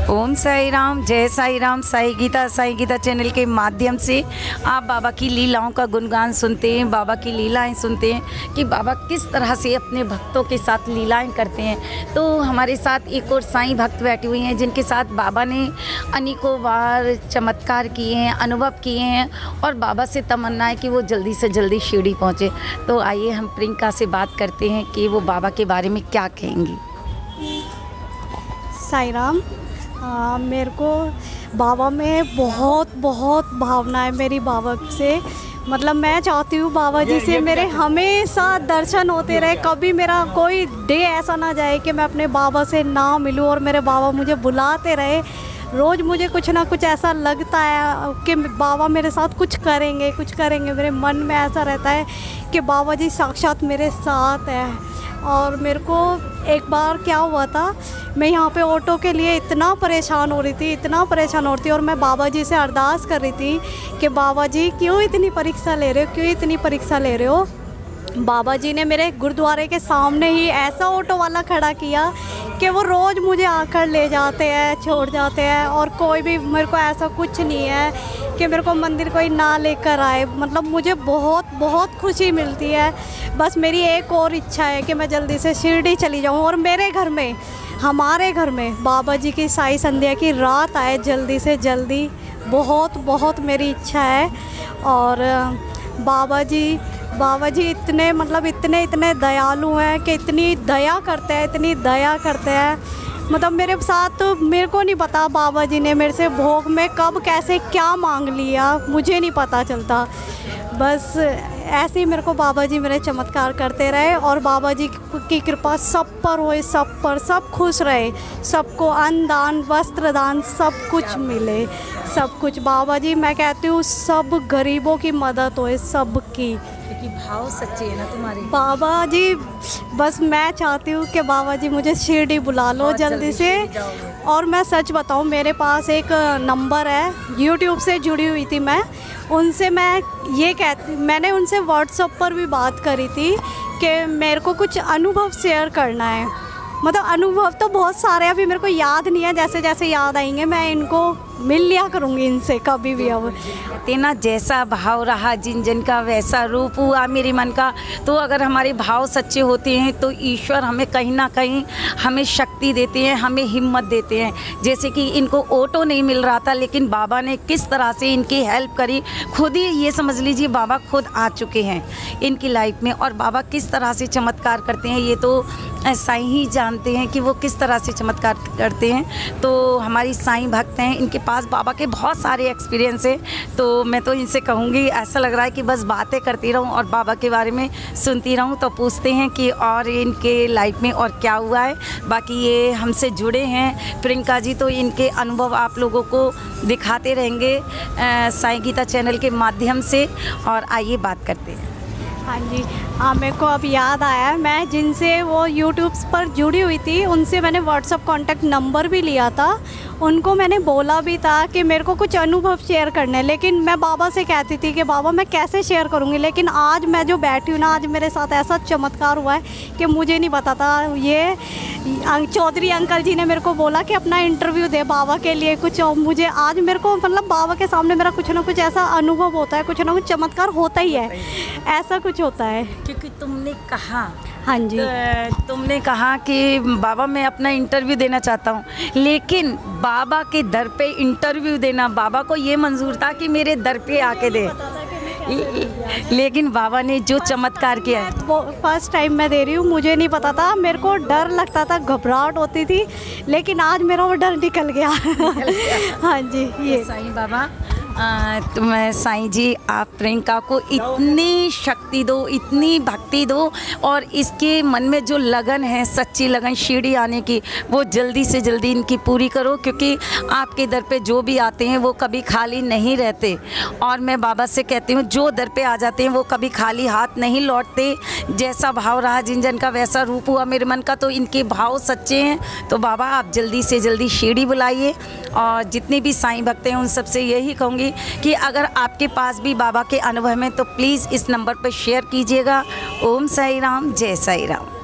ओम साई राम, जय साई राम। साई गीता चैनल के माध्यम से आप बाबा की लीलाओं का गुणगान सुनते हैं, बाबा की लीलाएं सुनते हैं कि बाबा किस तरह से अपने भक्तों के साथ लीलाएं करते हैं। तो हमारे साथ एक और साईं भक्त बैठे हुए हैं जिनके साथ बाबा ने अनेकों बार चमत्कार किए हैं, अनुभव किए हैं और बाबा से तमन्ना है कि वो जल्दी से जल्दी शिरडी पहुँचे। तो आइए हम प्रियंका से बात करते हैं कि वो बाबा के बारे में क्या कहेंगी। साई राम। मेरे को बाबा में बहुत भावना है मेरी बाबा से। मतलब मैं चाहती हूँ बाबा जी से मेरे हमेशा दर्शन होते रहे। कभी मेरा कोई डे ऐसा ना जाए कि मैं अपने बाबा से ना मिलूँ और मेरे बाबा मुझे बुलाते रहे। रोज़ मुझे कुछ ना कुछ ऐसा लगता है कि बाबा मेरे साथ कुछ करेंगे। मेरे मन में ऐसा रहता है कि बाबा जी साक्षात मेरे साथ है। और मेरे को एक बार क्या हुआ था, मैं यहाँ पे ऑटो के लिए इतना परेशान हो रही थी और मैं बाबा जी से अरदास कर रही थी कि बाबा जी क्यों इतनी परीक्षा ले रहे हो। बाबा जी ने मेरे गुरुद्वारे के सामने ही ऐसा ऑटो वाला खड़ा किया कि वो रोज़ मुझे आकर ले जाते हैं, छोड़ जाते हैं और कोई भी मेरे को ऐसा कुछ नहीं है कि मेरे को मंदिर कोई ना लेकर आए। मतलब मुझे बहुत खुशी मिलती है। बस मेरी एक और इच्छा है कि मैं जल्दी से शिरडी चली जाऊँ और हमारे घर में बाबा जी की साई संध्या की रात आए जल्दी से जल्दी। बहुत मेरी इच्छा है। और बाबा जी इतने दयालु हैं कि इतनी दया करते हैं। मतलब मेरे साथ मेरे को नहीं पता बाबा जी ने मेरे से भोग में कब कैसे क्या मांग लिया, मुझे नहीं पता चलता। बस ऐसे ही मेरे को बाबा जी मेरे चमत्कार करते रहे और बाबा जी की कृपा सब पर होए, सब खुश रहे, सबको अन्न दान वस्त्र दान सब कुछ मिले, सब कुछ। बाबा जी मैं कहती हूँ सब गरीबों की मदद होए, सबकी, क्योंकि भाव सच्चे हैं ना तुम्हारे। बाबा जी बस मैं चाहती हूँ कि बाबा जी मुझे शिरडी बुला लो जल्दी से। और मैं सच बताऊँ, मेरे पास एक नंबर है, यूट्यूब से जुड़ी हुई थी मैं उनसे। मैंने उनसे व्हाट्सएप पर भी बात करी थी कि मेरे को कुछ अनुभव शेयर करना है। मतलब अनुभव तो बहुत सारे अभी मेरे को याद नहीं है, जैसे याद आएंगे मैं इनको मिल लिया करूँगी इनसे कभी भी। अब तेना जैसा भाव रहा जिन जन का वैसा रूप हुआ मेरे मन का। तो अगर हमारे भाव सच्चे होते हैं तो ईश्वर हमें कहीं ना कहीं हमें शक्ति देते हैं, हमें हिम्मत देते हैं। जैसे कि इनको ऑटो नहीं मिल रहा था लेकिन बाबा ने किस तरह से इनकी हेल्प करी, खुद ही ये समझ लीजिए बाबा खुद आ चुके हैं इनकी लाइफ में। और बाबा किस तरह से चमत्कार करते हैं ये तो साईं ही जानते हैं कि वो किस तरह से चमत्कार करते हैं। तो हमारी साईं भक्त हैं, इनके पास बाबा के बहुत सारे एक्सपीरियंस है। तो मैं तो इनसे कहूँगी, ऐसा लग रहा है कि बस बातें करती रहूँ और बाबा के बारे में सुनती रहूँ। तो पूछते हैं कि और इनके लाइफ में और क्या हुआ है। बाकी ये हमसे जुड़े हैं प्रियंका जी, तो इनके अनुभव आप लोगों को दिखाते रहेंगे साईं गीता चैनल के माध्यम से। और आइए बात करते हैं। हाँ जी, हाँ मेरे को अब याद आया, मैं जिनसे वो यूट्यूब पर जुड़ी हुई थी उनसे मैंने व्हाट्सअप कॉन्टैक्ट नंबर भी लिया था। उनको मैंने बोला भी था कि मेरे को कुछ अनुभव शेयर करने, लेकिन मैं बाबा से कहती थी कि बाबा मैं कैसे शेयर करूँगी। लेकिन आज मैं जो बैठी हूँ ना, आज मेरे साथ ऐसा चमत्कार हुआ है कि मुझे नहीं पता था। ये चौधरी अंकल जी ने मेरे को बोला कि अपना इंटरव्यू दे बाबा के लिए कुछ। और मुझे आज मेरे को मतलब बाबा के सामने मेरा कुछ ना कुछ ऐसा अनुभव होता है, कुछ ना कुछ चमत्कार होता ही है, ऐसा कुछ होता है। क्योंकि तुमने कहा, हाँ जी, तुमने कहा कि बाबा मैं अपना इंटरव्यू देना चाहता हूँ, लेकिन बाबा के दर पे इंटरव्यू देना बाबा को ये मंजूर था कि मेरे दर पे आके दे। लेकिन बाबा ने जो चमत्कार किया है, वो फर्स्ट टाइम मैं दे रही हूँ, मुझे नहीं पता था, मेरे को डर लगता था, घबराहट होती थी, लेकिन आज मेरा वो डर निकल गया। हाँ जी, ये साईं बाबा तो मैं साईं जी आप प्रियंका को इतनी शक्ति दो, इतनी भक्ति दो और इसके मन में जो लगन है, सच्ची लगन शिरडी आने की, वो जल्दी से जल्दी इनकी पूरी करो। क्योंकि आपके दर पे जो भी आते हैं वो कभी खाली नहीं रहते। और मैं बाबा से कहती हूँ जो दर पे आ जाते हैं वो कभी खाली हाथ नहीं लौटते। जैसा भाव रहा जिन जन का वैसा रूप हुआ मेरे मन का। तो इनके भाव सच्चे हैं। तो बाबा आप जल्दी से जल्दी शिरडी बुलाइए। और जितने भी साईं भक्त हैं उन सबसे यही कहूँगी कि अगर आपके पास भी बाबा के अनुभव में तो प्लीज़ इस नंबर पर शेयर कीजिएगा। ओम साई राम, जय साई राम।